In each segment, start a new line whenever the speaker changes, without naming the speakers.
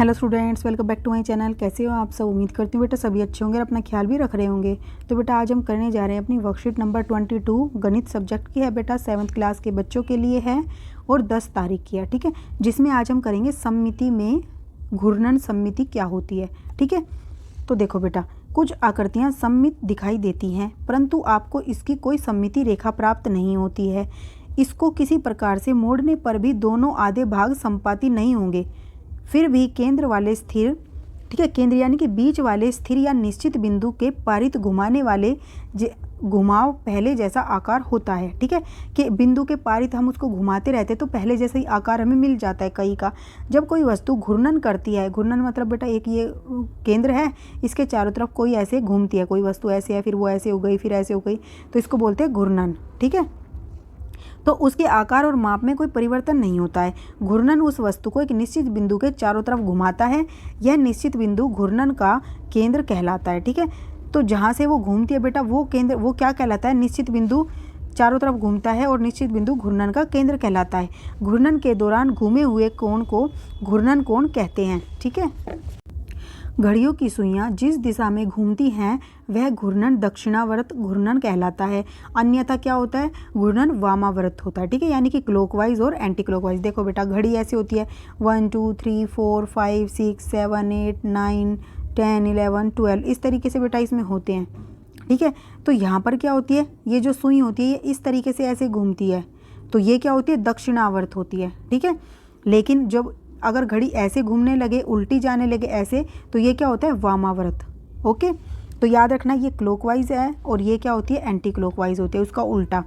Hello students, welcome back to my channel. कैसे हो आप सब? उम्मीद करती हूँ बेटा सभी अच्छे होंगे और अपना ख्याल भी रख रहे होंगे। तो बेटा आज हम करने जा रहे हैं अपनी वर्कशीट नंबर 22 गणित सब्जेक्ट की है बेटा, 7th क्लास के बच्चों के लिए है और 10 तारीख की है, ठीक है। जिसमें आज हम करेंगे सममिति में घूर्णन सममिति क्या होती है, ठीक है। तो देखो बेटा, कुछ आकृतियाँ सममित दिखाई देती हैं परंतु आपको इसकी कोई सममिति रेखा प्राप्त नहीं होती है। इसको किसी प्रकार से मोड़ने पर भी दोनों आधे भाग समपाती नहीं होंगे। फिर भी केंद्र वाले स्थिर, ठीक है, केंद्र यानी कि बीच वाले स्थिर या निश्चित बिंदु के पारित घुमाने वाले घुमाव पहले जैसा आकार होता है, ठीक है। कि बिंदु के पारित हम उसको घुमाते रहते तो पहले जैसा ही आकार हमें मिल जाता है कई का। जब कोई वस्तु घूर्णन करती है, घूर्णन मतलब बेटा एक ये केंद्र है, इसके चारों तरफ कोई ऐसे घूमती है, कोई वस्तु ऐसे है, फिर वो ऐसे हो गई, फिर ऐसे हो गई, तो इसको बोलते हैं घूर्णन, ठीक है। तो उसके आकार और माप में कोई परिवर्तन नहीं होता है। घूर्णन उस वस्तु को एक निश्चित बिंदु के चारों तरफ घुमाता है। यह निश्चित बिंदु घूर्णन का केंद्र कहलाता है, ठीक है। तो जहाँ से वो घूमती है बेटा वो केंद्र, वो क्या कहलाता है? निश्चित बिंदु चारों तरफ घूमता है और निश्चित बिंदु घूर्णन का केंद्र कहलाता है। घूर्णन के दौरान घूमे हुए कोण को घूर्णन कोण कहते हैं, ठीक है। घड़ियों की सुइयां जिस दिशा में घूमती हैं वह घूर्णन दक्षिणावर्त घूर्णन कहलाता है। अन्यथा क्या होता है? घूर्णन वामावर्त होता है, ठीक है, यानी कि क्लॉकवाइज और एंटी क्लॉकवाइज। देखो बेटा, घड़ी ऐसी होती है 1 2 3 4 5 6 7 8 9 10 11 12, इस तरीके से बेटा इसमें होते हैं, ठीक है। तो यहाँ पर क्या होती है? ये जो सुई होती है ये इस तरीके से ऐसे घूमती है, तो ये क्या होती है? दक्षिणावर्त होती है, ठीक है। लेकिन जब अगर घड़ी ऐसे घूमने लगे, उल्टी जाने लगे ऐसे, तो ये क्या होता है? वामावर्त, ओके। तो याद रखना ये क्लॉकवाइज है और ये क्या होती है? एंटी क्लॉकवाइज होती है, उसका उल्टा।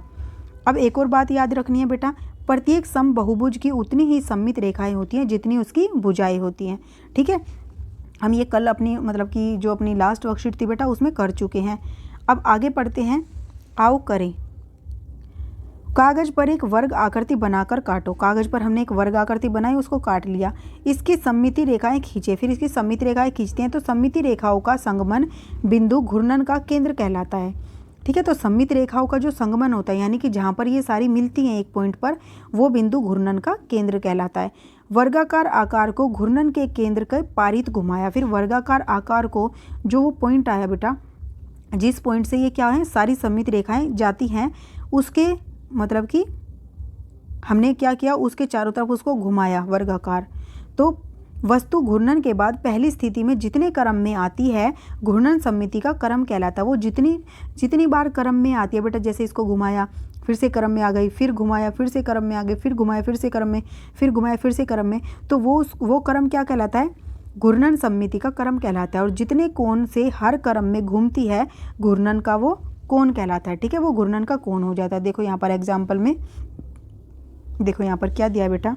अब एक और बात याद रखनी है बेटा, प्रत्येक समबाहुभुज की उतनी ही सममित रेखाएं होती हैं जितनी उसकी भुजाएं होती हैं, ठीक है। हम ये कल अपनी मतलब कि जो अपनी लास्ट वर्कशीट थी बेटा उसमें कर चुके हैं। अब आगे पढ़ते हैं, आओ करें। कागज पर एक वर्ग आकृति बनाकर काटो। कागज पर हमने एक वर्ग आकृति बनाई, उसको काट लिया। इसकी सममिति रेखाएं खींचे। फिर इसकी सममिति रेखाएं खींचते हैं तो सममिति रेखाओं का संगमन बिंदु घूर्णन का केंद्र कहलाता है, ठीक है। तो सममित रेखाओं का जो संगमन होता है यानी कि जहाँ पर ये सारी मिलती हैं एक पॉइंट पर, वो बिंदु घूर्णन का केंद्र कहलाता है। वर्गाकार आकार को घूर्णन के केंद्र के पारित घुमाया। फिर वर्गाकार आकार को जो वो पॉइंट आया बेटा, जिस पॉइंट से ये क्या है सारी सममित रेखाएं जाती हैं, उसके मतलब कि हमने क्या किया? उसके चारों तरफ उसको घुमाया वर्गाकार। तो वस्तु घूर्णन के बाद पहली स्थिति में जितने क्रम में आती है घूर्णन सममिति का क्रम कहलाता है। वो जितनी बार क्रम में आती है बेटा, जैसे इसको घुमाया फिर से क्रम में आ गई, फिर घुमाया फिर से क्रम में आ गई, फिर घुमाया फिर से क्रम में, फिर घुमाया फिर से क्रम में, तो वो क्रम क्या कहलाता है? घूर्णन सममिति का क्रम कहलाता है। और जितने कोण से हर क्रम में घूमती है घूर्णन का वो कोण कहलाता है, ठीक है। वो घूर्णन का कोण हो जाता है। देखो यहाँ पर एग्जाम्पल में, देखो यहाँ पर क्या दिया बेटा,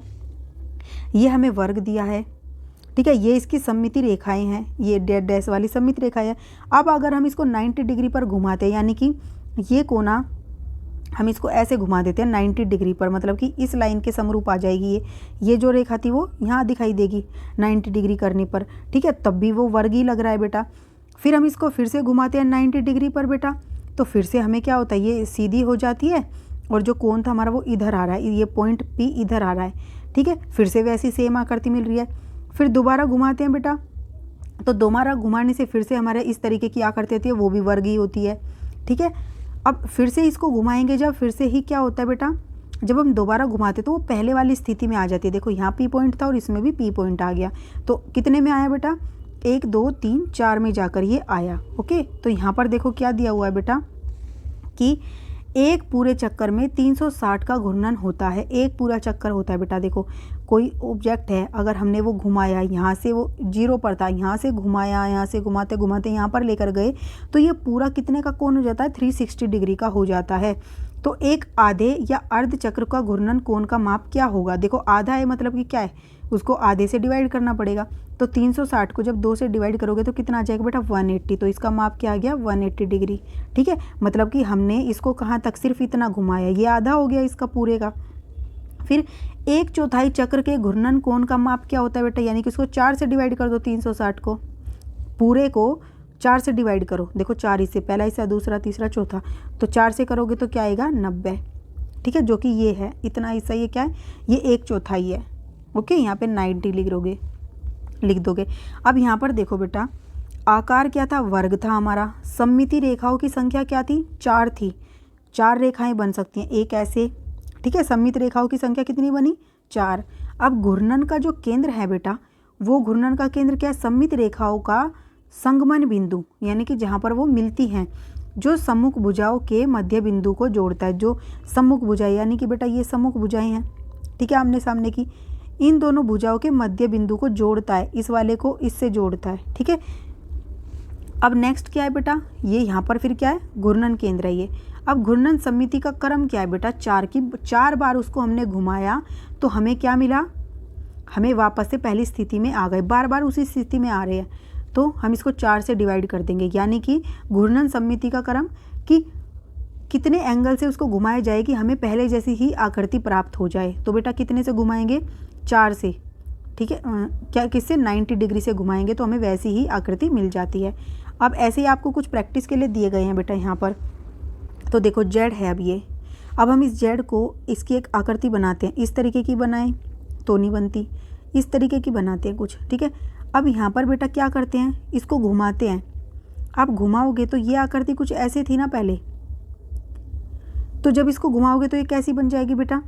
ये हमें वर्ग दिया है, ठीक है। ये इसकी सममिति रेखाएं हैं, ये डैश वाली सममिति रेखा है। अब अगर हम इसको 90 डिग्री पर घुमाते हैं, यानी कि ये कोना हम इसको ऐसे घुमा देते हैं 90 डिग्री पर, मतलब कि इस लाइन के समरूप आ जाएगी ये जो रेखा थी वो यहाँ दिखाई देगी 90 डिग्री करने पर, ठीक है। तब भी वो वर्ग ही लग रहा है बेटा। फिर हम इसको फिर से घुमाते हैं 90 डिग्री पर बेटा, तो फिर से हमें क्या होता है? ये सीधी हो जाती है और जो कोण था हमारा वो इधर आ रहा है, ये पॉइंट P इधर आ रहा है, ठीक है। फिर से वैसी सेम आकृति मिल रही है। फिर दोबारा घुमाते हैं बेटा, तो दोबारा घुमाने से फिर से हमारे इस तरीके की आकृति होती है, वो भी वर्ग ही होती है, ठीक है। अब फिर से इसको घुमाएंगे जब, फिर से ही क्या होता है बेटा, जब हम दोबारा घुमाते तो वो पहले वाली स्थिति में आ जाती है। देखो यहाँ P पॉइंट था और इसमें भी P पॉइंट आ गया, तो कितने में आया बेटा? 1 2 3 4 में जाकर ये आया, ओके। तो यहाँ पर देखो क्या दिया हुआ है बेटा कि एक पूरे चक्कर में 360 का घूर्णन होता है। एक पूरा चक्कर होता है बेटा। देखो कोई ऑब्जेक्ट है, अगर हमने वो घुमाया, यहाँ से वो 0 पर था, यहाँ से घुमाया, यहाँ से घुमाते घुमाते यहाँ पर लेकर गए, तो ये पूरा कितने का कोण हो जाता है? 360 डिग्री का हो जाता है। तो एक आधे या अर्ध चक्र का घूर्णन कोण का माप क्या होगा? देखो आधा है मतलब कि क्या है, उसको आधे से डिवाइड करना पड़ेगा। तो 360 को जब 2 से डिवाइड करोगे तो कितना आ जाएगा बेटा? 180। तो इसका माप क्या आ गया? 180 डिग्री, ठीक है। मतलब कि हमने इसको कहाँ तक? सिर्फ इतना घुमाया, ये आधा हो गया इसका पूरे का। फिर 1/4 चक्र के घूर्णन कोण का माप क्या होता है बेटा? यानी कि उसको 4 से डिवाइड कर दो, 360 को, पूरे को 4 से डिवाइड करो। देखो 4 इससे पहला हिस्सा, दूसरा, तीसरा, चौथा, तो 4 से करोगे तो क्या आएगा? 90, ठीक है। जो कि ये है, इतना हिस्सा ये क्या है? ये 1/4 है, ओके। यहाँ पे 90 लिख लोगे। लिख दोगे। अब यहाँ पर देखो बेटा, आकार क्या था, वर्ग था हमारा। सममिति रेखाओं की संख्या क्या थी, 4 थी। 4 रेखाएं बन सकती हैं एक ऐसे, ठीक है। सममित रेखाओं की संख्या कितनी बनी, 4। अब घूर्णन का जो केंद्र है बेटा, वो घूर्णन का केंद्र क्या है, सममित रेखाओं का संगमन बिंदु, यानी कि जहाँ पर वो मिलती हैं, जो सम्मुख भुजाओं के मध्य बिंदु को जोड़ता है। जो सम्मुख भुजाएं, यानी कि बेटा ये सम्मुख भुजाएं हैं, ठीक है, आमने सामने की, इन दोनों भुजाओं के मध्य बिंदु को जोड़ता है, इस वाले को इससे जोड़ता है, ठीक है। अब नेक्स्ट क्या है बेटा, ये यहाँ पर फिर क्या है, घूर्णन केंद्र है ये। अब घूर्णन सममिति का क्रम क्या है बेटा, 4 बार उसको हमने घुमाया तो हमें क्या मिला, हमें वापस से पहली स्थिति में आ गए। बार बार उसी स्थिति में आ रहे हैं तो हम इसको 4 से डिवाइड कर देंगे, यानी कि घूर्णन सममिति का क्रम कि कितने एंगल से उसको घुमाया जाए कि हमें पहले जैसी ही आकृति प्राप्त हो जाए। तो बेटा कितने से घुमाएंगे, 4 से, ठीक है। क्या किससे, 90 डिग्री से घुमाएंगे तो हमें वैसी ही आकृति मिल जाती है। अब ऐसे ही आपको कुछ प्रैक्टिस के लिए दिए गए हैं बेटा यहाँ पर। तो देखो जेड है अब ये, अब हम इस जेड को, इसकी एक आकृति बनाते हैं। इस तरीके की बनाएं तो नहीं बनती, इस तरीके की बनाते हैं कुछ, ठीक है। अब यहाँ पर बेटा क्या करते हैं, इसको घुमाते हैं। आप घुमाओगे तो ये आकृति कुछ ऐसे थी ना पहले, तो जब इसको घुमाओगे तो ये कैसी बन जाएगी बेटा,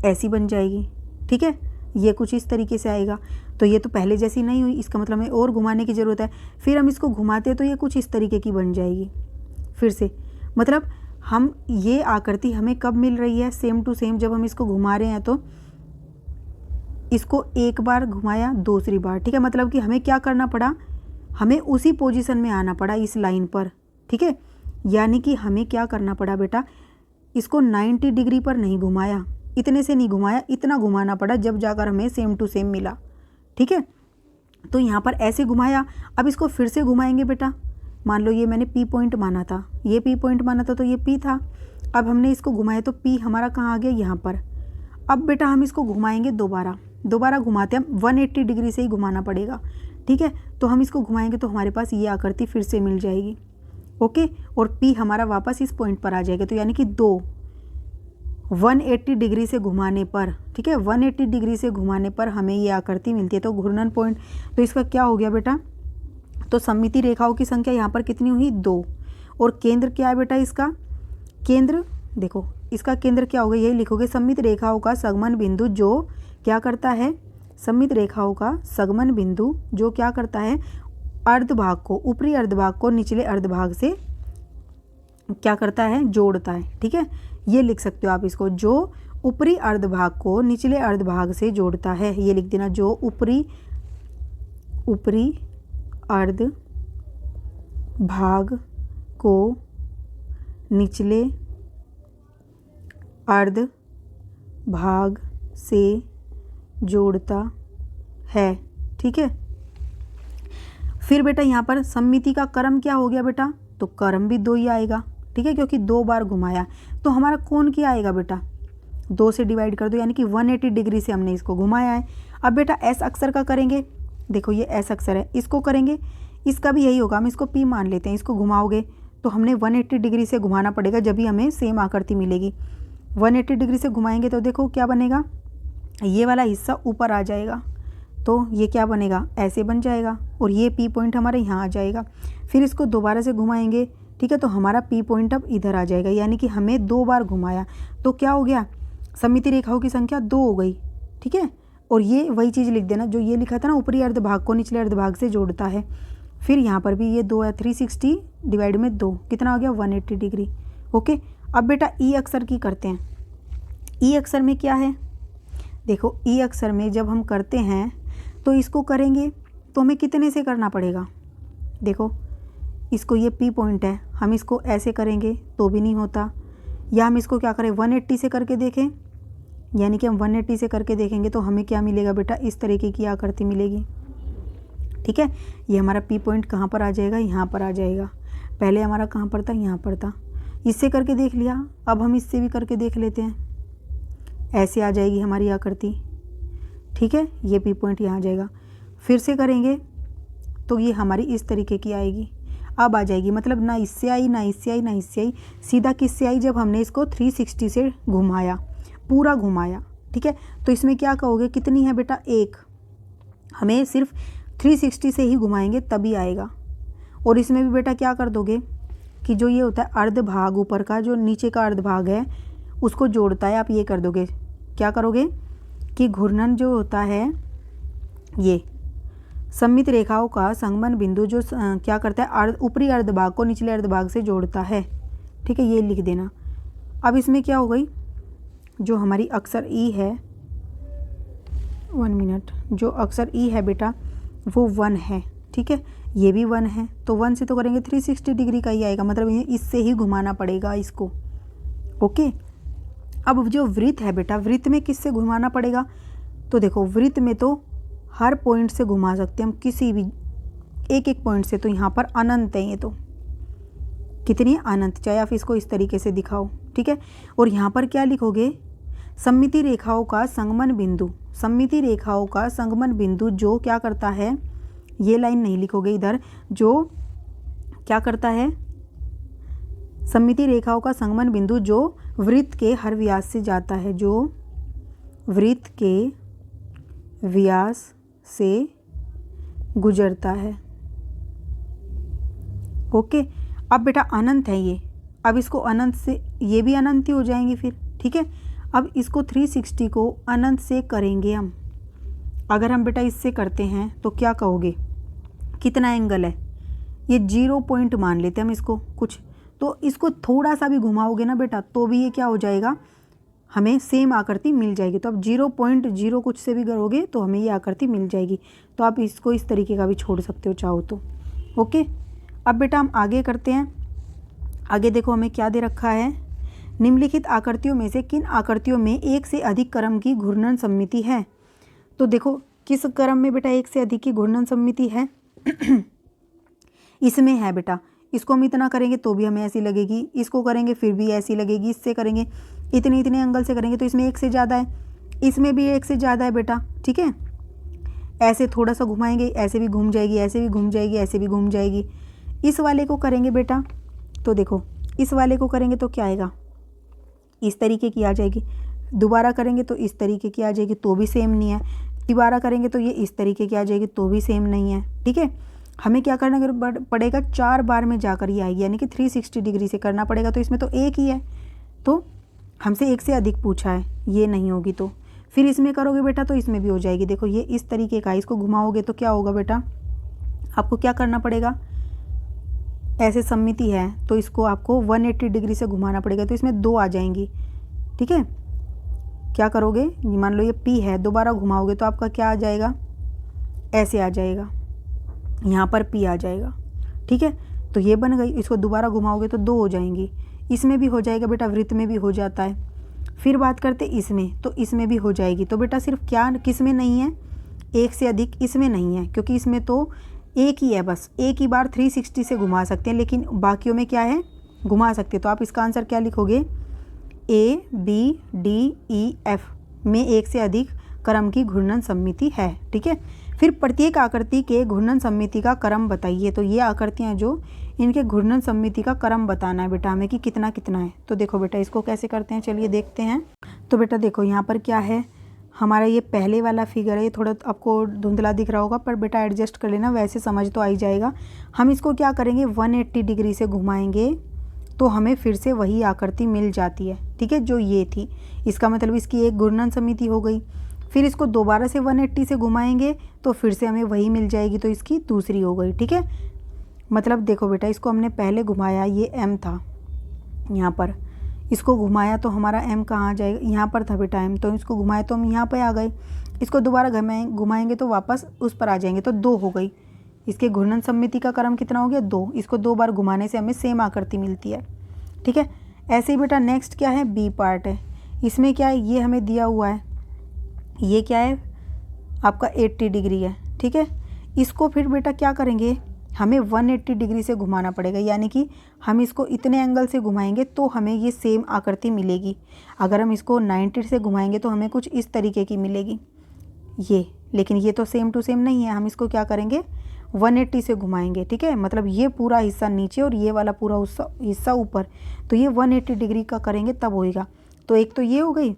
ऐसी बन जाएगी, ठीक है। ये कुछ इस तरीके से आएगा, तो ये तो पहले जैसी नहीं हुई, इसका मतलब हमें और घुमाने की ज़रूरत है। फिर हम इसको घुमाते हैं तो ये कुछ इस तरीके की बन जाएगी फिर से। मतलब हम, ये आकृति हमें कब मिल रही है, सेम टू सेम, जब हम इसको घुमा रहे हैं तो इसको एक बार घुमाया, दूसरी बार, ठीक है। मतलब कि हमें क्या करना पड़ा, हमें उसी पोजीशन में आना पड़ा इस लाइन पर, ठीक है। यानी कि हमें क्या करना पड़ा बेटा, इसको 90 डिग्री पर नहीं घुमाया, इतने से नहीं घुमाया, इतना घुमाना पड़ा, जब जाकर हमें सेम टू सेम मिला, ठीक है। तो यहाँ पर ऐसे घुमाया, अब इसको फिर से घुमाएंगे बेटा। मान लो ये मैंने पी पॉइंट माना था, ये पी पॉइंट माना था, तो ये पी था। अब हमने इसको घुमाया तो पी हमारा कहाँ आ गया, यहाँ पर। अब बेटा हम इसको घुमाएंगे दोबारा घुमाते हैं, 180 डिग्री से ही घुमाना पड़ेगा, ठीक है। तो हम इसको घुमाएंगे तो हमारे पास ये आकृति फिर से मिल जाएगी, ओके। और पी हमारा वापस इस पॉइंट पर आ जाएगा, तो यानी कि 180 डिग्री से घुमाने पर, ठीक है, 180 डिग्री से घुमाने पर हमें ये आकृति मिलती है। तो घूर्णन पॉइंट, तो इसका क्या हो गया बेटा, तो सममिति रेखाओं की संख्या यहाँ पर कितनी हुई, 2। और केंद्र क्या है बेटा इसका, केंद्र देखो, इसका केंद्र क्या होगा, यही लिखोगे, सममित रेखाओं का संगमन बिंदु जो क्या करता है, सममित रेखाओं का संगमन बिंदु जो क्या करता है, अर्धभाग को, ऊपरी अर्धभाग को निचले अर्धभाग से क्या करता है, जोड़ता है, ठीक है। ये लिख सकते हो आप इसको, जो ऊपरी अर्धभाग को निचले अर्धभाग से जोड़ता है, ये लिख देना, जो ऊपरी अर्धभाग को निचले अर्धभाग से जोड़ता है, ठीक है। फिर बेटा यहाँ पर सममिति का क्रम क्या हो गया बेटा, तो क्रम भी 2 ही आएगा, ठीक है, क्योंकि 2 बार घुमाया। तो हमारा कोण क्या आएगा बेटा, 2 से डिवाइड कर दो, यानी कि 180 डिग्री से हमने इसको घुमाया है। अब बेटा एस अक्षर का करेंगे, देखो ये एस अक्षर है, इसको करेंगे, इसका भी यही होगा, हम इसको पी मान लेते हैं। इसको घुमाओगे तो हमने 180 डिग्री से घुमाना पड़ेगा, जब भी हमें सेम आकृति मिलेगी। 180 डिग्री से घुमाएंगे तो देखो क्या बनेगा, ये वाला हिस्सा ऊपर आ जाएगा, तो ये क्या बनेगा, ऐसे बन जाएगा, और ये पी पॉइंट हमारे यहाँ आ जाएगा। फिर इसको दोबारा से घुमाएंगे, ठीक है, तो हमारा पी पॉइंट अब इधर आ जाएगा, यानी कि हमें 2 बार घुमाया तो क्या हो गया, सममिति रेखाओं की संख्या 2 हो गई, ठीक है। और ये वही चीज़ लिख देना जो ये लिखा था ना, ऊपरी अर्धभाग को निचले अर्धभाग से जोड़ता है। फिर यहाँ पर भी ये 2 है, 360 डिवाइड में 2 कितना हो गया, 180 डिग्री, ओके। अब बेटा ई अक्षर की करते हैं। ई अक्षर में क्या है, देखो ई अक्षर में जब हम करते हैं तो इसको करेंगे तो हमें कितने से करना पड़ेगा, देखो इसको, ये पी पॉइंट है, हम इसको ऐसे करेंगे तो भी नहीं होता, या हम इसको क्या करें 180 से करके देखें, यानी कि हम 180 से करके देखेंगे तो हमें क्या मिलेगा बेटा, इस तरीके की आकृति मिलेगी, ठीक है। ये हमारा पी पॉइंट कहाँ पर आ जाएगा, यहाँ पर आ जाएगा। पहले हमारा कहाँ पर था, यहाँ पर था। इससे करके देख लिया, अब हम इससे भी करके देख लेते हैं, ऐसे आ जाएगी हमारी आकृति, ठीक है। ये पी पॉइंट यहाँ आ जाएगा। फिर से करेंगे तो ये हमारी इस तरीके की आएगी, अब आ जाएगी, मतलब ना इससे आई ना इससे आई ना इससे आई, सीधा किससे आई, जब हमने इसको 360 से घुमाया, पूरा घुमाया, ठीक है। तो इसमें क्या कहोगे, कितनी है बेटा, 1, हमें सिर्फ 360 से ही घुमाएंगे तभी आएगा। और इसमें भी बेटा क्या कर दोगे कि जो ये होता है अर्ध भाग, ऊपर का जो नीचे का अर्ध भाग है उसको जोड़ता है, आप ये कर दोगे, क्या करोगे कि घूर्णन जो होता है ये सममित रेखाओं का संगमन बिंदु जो क्या करता है ऊपरी अर्ध भाग को निचले अर्ध भाग से जोड़ता है। ठीक है, ये लिख देना। अब इसमें क्या हो गई, जो हमारी अक्षर ई है, 1 मिनट, जो अक्षर ई है बेटा वो 1 है। ठीक है, ये भी 1 है, तो 1 से तो करेंगे 360 डिग्री का ही आएगा, मतलब ये इससे ही घुमाना पड़ेगा इसको। ओके, अब जो वृत्त है बेटा, वृत्त में किससे घुमाना पड़ेगा, तो देखो वृत्त में तो हर पॉइंट से घुमा सकते हैं हम, किसी भी एक पॉइंट से। तो यहाँ पर अनंत है, ये तो कितनी अनंत, चाहे आप इसको इस तरीके से दिखाओ। ठीक है, और यहाँ पर क्या लिखोगे, सममिति रेखाओं का संगमन बिंदु, सममिति रेखाओं का संगमन बिंदु जो क्या करता है, ये लाइन नहीं लिखोगे इधर, जो क्या करता है, सममिति रेखाओं का संगमन बिंदु जो वृत्त के हर व्यास से जाता है, जो वृत्त के व्यास से गुजरता है। ओके, अब बेटा अनंत है ये, अब इसको अनंत से, ये भी अनंत ही हो जाएंगी फिर। ठीक है, अब इसको 360 को अनंत से करेंगे हम। अगर हम बेटा इससे करते हैं तो क्या कहोगे, कितना एंगल है, ये 0 पॉइंट मान लेते हैं हम इसको कुछ, तो इसको थोड़ा सा भी घुमाओगे ना बेटा तो भी ये क्या हो जाएगा, हमें सेम आकृति मिल जाएगी। तो अब 0.0 कुछ से भी करोगे तो हमें ये आकृति मिल जाएगी। तो आप इसको इस तरीके का भी छोड़ सकते हो चाहो तो। ओके, अब बेटा हम आगे करते हैं। आगे देखो हमें क्या दे रखा है, निम्नलिखित आकृतियों में से किन आकृतियों में एक से अधिक क्रम की घूर्णन सममिति है। तो देखो किस क्रम में बेटा एक से अधिक की घूर्णन सममिति है इसमें है बेटा, इसको हम इतना करेंगे तो भी हमें ऐसी लगेगी, इसको करेंगे फिर भी ऐसी लगेगी, इससे करेंगे इतने इतने एंगल से करेंगे तो इसमें एक से ज़्यादा है, इसमें भी एक से ज़्यादा है बेटा। ठीक है, ऐसे थोड़ा सा घुमाएंगे, ऐसे भी घूम जाएगी, ऐसे भी घूम जाएगी, ऐसे भी घूम जाएगी। इस वाले को करेंगे बेटा तो देखो इस वाले को करेंगे तो क्या आएगा, इस तरीके की आ जाएगी। दोबारा करेंगे तो इस तरीके की आ जाएगी, तो भी सेम नहीं है। दोबारा करेंगे तो ये इस तरीके की आ जाएगी, तो भी सेम नहीं है। ठीक है, हमें क्या करना पड़ेगा, 4 बार में जाकर ये आएगी, यानी कि 360 डिग्री से करना पड़ेगा। तो इसमें तो एक ही है, तो हमसे एक से अधिक पूछा है, ये नहीं होगी। तो फिर इसमें करोगे बेटा तो इसमें भी हो जाएगी। देखो ये इस तरीके का, इसको घुमाओगे तो क्या होगा बेटा, आपको क्या करना पड़ेगा, ऐसे सममिति है तो इसको आपको 180 डिग्री से घुमाना पड़ेगा, तो इसमें 2 आ जाएंगी। ठीक है, क्या करोगे, मान लो ये P है, दोबारा घुमाओगे तो आपका क्या आ जाएगा, ऐसे आ जाएगा, यहाँ पर P आ जाएगा। ठीक है, तो ये बन गई। इसको दोबारा घुमाओगे तो 2 हो जाएंगी, इसमें भी हो जाएगा बेटा, वृत्त में भी हो जाता है। फिर बात करते इसमें, तो इसमें भी हो जाएगी। तो बेटा सिर्फ क्या किस में नहीं है, एक से अधिक इसमें नहीं है, क्योंकि इसमें तो एक ही है, बस एक ही बार 360 से घुमा सकते हैं, लेकिन बाकियों में क्या है, घुमा सकते हैं। तो आप इसका आंसर क्या लिखोगे, A, B, D, E, F में एक से अधिक क्रम की घूर्णन सममिति है। ठीक है, फिर प्रत्येक आकृति के घूर्णन सममिति का क्रम बताइए। तो ये आकृतियाँ जो, इनके घूर्णन सममिति का क्रम बताना है बेटा हमें कि कितना कितना है। तो देखो बेटा इसको कैसे करते हैं, चलिए देखते हैं। तो बेटा देखो यहाँ पर क्या है, हमारा ये पहले वाला फिगर है, ये थोड़ा आपको धुंधला दिख रहा होगा, पर बेटा एडजस्ट कर लेना, वैसे समझ तो आ ही जाएगा। हम इसको क्या करेंगे, 180 डिग्री से घुमाएंगे तो हमें फिर से वही आकृति मिल जाती है। ठीक है, जो ये थी, इसका मतलब इसकी एक घूर्णन सममिति हो गई। फिर इसको दोबारा से 180 से घुमाएंगे तो फिर से हमें वही मिल जाएगी, तो इसकी दूसरी हो गई। ठीक है, मतलब देखो बेटा इसको हमने पहले घुमाया, ये M था यहाँ पर, इसको घुमाया तो हमारा M कहाँ आ जाएगा, यहाँ पर था बेटा M, तो इसको घुमाया तो हम यहाँ पे आ गए। इसको दोबारा घुमाएंगे तो वापस उस पर आ जाएंगे, तो 2 हो गई। इसके घूर्णन सममिति का क्रम कितना हो गया, 2। इसको 2 बार घुमाने से हमें सेम आकृति मिलती है। ठीक है, ऐसे ही बेटा नेक्स्ट क्या है, B पार्ट है। इसमें क्या है, ये हमें दिया हुआ है, ये क्या है आपका 80 डिग्री है। ठीक है, इसको फिर बेटा क्या करेंगे, हमें 180 डिग्री से घुमाना पड़ेगा, यानी कि हम इसको इतने एंगल से घुमाएंगे तो हमें ये सेम आकृति मिलेगी। अगर हम इसको 90 से घुमाएंगे तो हमें कुछ इस तरीके की मिलेगी ये, लेकिन ये तो सेम टू सेम नहीं है। हम इसको क्या करेंगे, 180 से घुमाएंगे। ठीक है, मतलब ये पूरा हिस्सा नीचे और ये वाला पूरा हिस्सा ऊपर, तो ये 180 डिग्री का करेंगे तब होएगा। तो एक तो ये हो गई,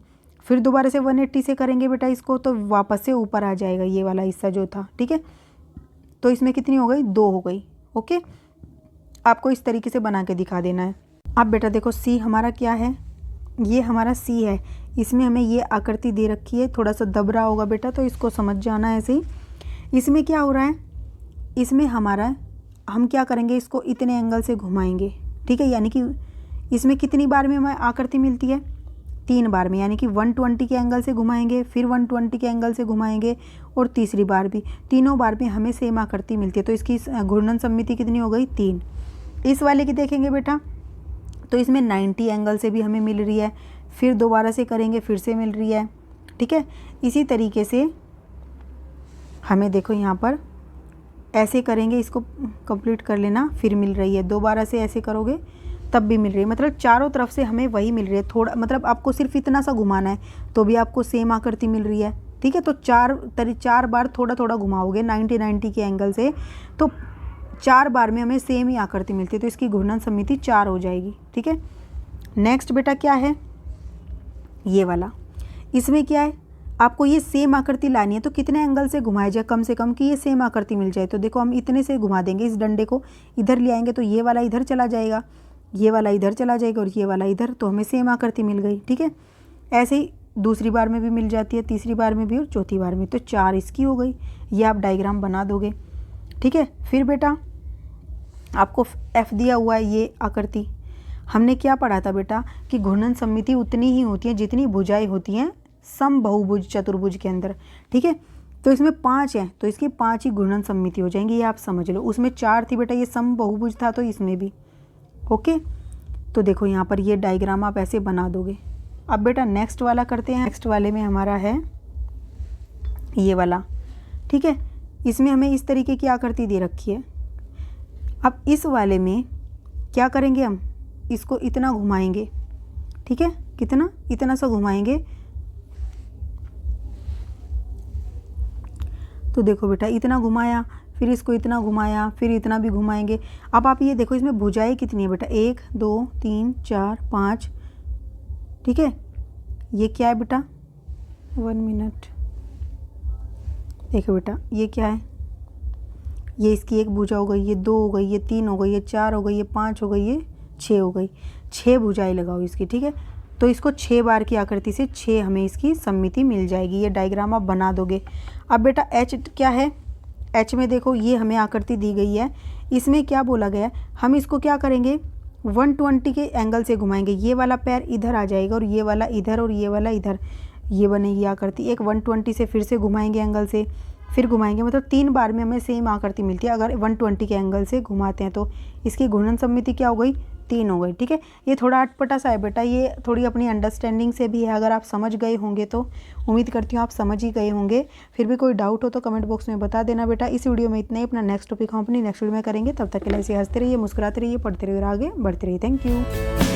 फिर दोबारा से 180 से करेंगे बेटा इसको, तो वापस से ऊपर आ जाएगा ये वाला हिस्सा जो था, ठीक है। तो इसमें कितनी हो गई, 2 हो गई। ओके, आपको इस तरीके से बना के दिखा देना है। अब बेटा देखो सी हमारा क्या है, ये हमारा सी है, इसमें हमें ये आकृति दे रखी है, थोड़ा सा दब रहा होगा बेटा, तो इसको समझ जाना है ऐसे ही। इसमें क्या हो रहा है, इसमें हमारा हम क्या करेंगे, इसको इतने एंगल से घुमाएंगे, ठीक है। यानी कि इसमें कितनी बार में हमें आकृति मिलती है, 3 बार में, यानी कि 120 के एंगल से घुमाएंगे, फिर 120 के एंगल से घुमाएंगे और तीसरी बार भी, तीनों बार में हमें सेम आकृति मिलती है। तो इसकी घूर्णन सममिति कितनी हो गई, 3। इस वाले की देखेंगे बेटा तो इसमें 90 एंगल से भी हमें मिल रही है, फिर दोबारा से करेंगे फिर से मिल रही है, ठीक है। इसी तरीके से हमें देखो यहाँ पर ऐसे करेंगे, इसको कंप्लीट कर लेना, फिर मिल रही है, दोबारा से ऐसे करोगे तब भी मिल रही है, मतलब चारों तरफ से हमें वही मिल रही है। थोड़ा मतलब आपको सिर्फ इतना सा घुमाना है तो भी आपको सेम आकृति मिल रही है, ठीक है। तो 4 बार थोड़ा थोड़ा घुमाओगे 90 के एंगल से, तो 4 बार में हमें सेम ही आकृति मिलती है, तो इसकी घूर्णन सममिति 4 हो जाएगी, ठीक है। नेक्स्ट बेटा क्या है, ये वाला, इसमें क्या है, आपको ये सेम आकृति लानी है, तो कितने एंगल से घुमाया जाए कम से कम कि ये सेम आकृति मिल जाए। तो देखो हम इतने से घुमा देंगे, इस डंडे को इधर ले आएंगे तो ये वाला इधर चला जाएगा, ये वाला इधर चला जाएगा और ये वाला इधर, तो हमें सेम आकृति मिल गई, ठीक है। ऐसे ही दूसरी बार में भी मिल जाती है, तीसरी बार में भी और चौथी बार में, तो 4 इसकी हो गई। ये आप डायग्राम बना दोगे, ठीक है। फिर बेटा आपको F दिया हुआ है, ये आकृति हमने क्या पढ़ा था बेटा कि घूर्णन सममिति उतनी ही होती है जितनी भुजाएं होती हैं समबाहुभुज चतुर्भुज के अंदर, ठीक है। तो इसमें 5 है तो इसकी 5 ही घूर्णन सममिति हो जाएंगी, ये आप समझ लो। उसमें 4 थी बेटा, ये समबाहुभुज था तो इसमें भी, ओके। तो देखो यहाँ पर ये डायग्राम आप ऐसे बना दोगे। अब बेटा नेक्स्ट वाला करते हैं। नेक्स्ट वाले में हमारा है ये वाला, ठीक है। इसमें हमें इस तरीके की आकृति दे रखी है। अब इस वाले में क्या करेंगे, हम इसको इतना घुमाएंगे, ठीक है, कितना, इतना सा घुमाएंगे। तो देखो बेटा इतना घुमाया, फिर इसको इतना घुमाया, फिर इतना भी घुमाएंगे। अब आप ये देखो इसमें भुजाएं कितनी है बेटा, 1 2 3 4 5, ठीक है। ये क्या है बेटा, 1 मिनट, देखो बेटा ये क्या है, ये इसकी एक भुजा हो गई, ये 2 हो गई, ये 3 हो गई, ये 4 हो गई, ये 5 हो गई, ये 6 हो गई। 6 भुजाएं लगाओ इसकी, ठीक है। तो इसको 6 बार की आकृति से 6 हमें इसकी सममिति मिल जाएगी। ये डायग्राम आप बना दोगे। अब बेटा H क्या है, H में देखो ये हमें आकृति दी गई है, इसमें क्या बोला गया है, हम इसको क्या करेंगे 120 के एंगल से घुमाएंगे। ये वाला पैर इधर आ जाएगा और ये वाला इधर और ये वाला इधर, ये बनेगी आकृति। एक 120 से फिर से घुमाएंगे एंगल से, फिर घुमाएंगे, मतलब 3 बार में हमें सेम आकृति मिलती है अगर 120 के एंगल से घुमाते हैं। तो इसकी घूर्णन सममिति क्या हो गई, 3 हो गई, ठीक है। ये थोड़ा अटपटा सा है बेटा, ये थोड़ी अपनी अंडरस्टैंडिंग से भी है। अगर आप समझ गए होंगे तो उम्मीद करती हूँ आप समझ ही गए होंगे। फिर भी कोई डाउट हो तो कमेंट बॉक्स में बता देना बेटा। इस वीडियो में इतना ही, अपना नेक्स्ट टॉपिक हम अपनी नेक्स्ट वीडियो में करेंगे। तब तक के लिए ऐसे हंसते रहिए, मुस्कुराते रहिए, पढ़ते रहिए और आगे बढ़ते रहिए। Thank you.